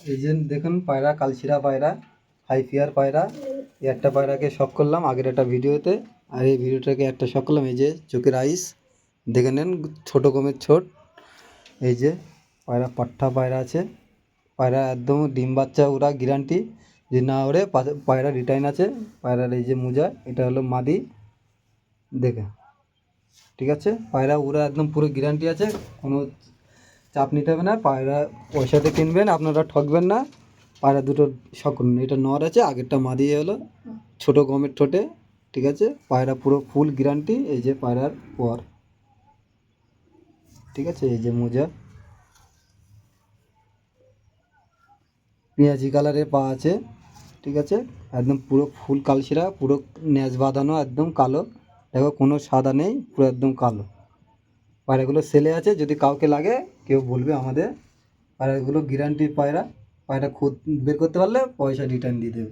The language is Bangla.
এই যে দেখুন পায়রা, কালশিরা পায়রা, হাইফিয়ার পায়রা। এই একটা পায়রাকে শখ করলাম আগের একটা ভিডিওতে, আর এই ভিডিওটাকে একটা শখ করলাম। এই যে চোখের আইস দেখে নেন, ছোটো কমের ছোট। এই যে পায়রা, পাঠা পায়রা আছে। পায়রা একদম ডিম বাচ্চা ওরা গ্যারান্টি, যে না ওরে পায়রা রিটার্ন আছে। পায়রার এই যে মোজা, এটা হলো মাদি দেখে, ঠিক আছে। পায়রা ওরা একদম পুরো গ্যারান্টি আছে, কোনো চাপ নিতে হবে না। পায়রা পয়সাতে কিনবেন, আপনারা ঠকবেন না। পায়রা দুটো শখ করুন। এটা নর আছে, আগেরটা মাদি হলো ছোটো গমের ঠোঁটে, ঠিক আছে। পায়রা পুরো ফুল গ্যারান্টি। এই যে পায়রার পর, ঠিক আছে। এই যে মোজা, পেঁয়াজি কালারের পা আছে, ঠিক আছে। একদম পুরো ফুল কালশিরা, পুরো ন্যাজ বাঁধানো, একদম কালো। দেখো কোনো সাদা নেই, পুরো একদম কালো। পায়রাগুলো সেলে আছে, যদি কাউকে লাগে কেউ বলবে আমাদের। পায়রাগুলো গ্যারান্টির পায়রা। পায়রা খুদ বের করতে পারলে পয়সা রিটার্ন দিয়ে দেবে।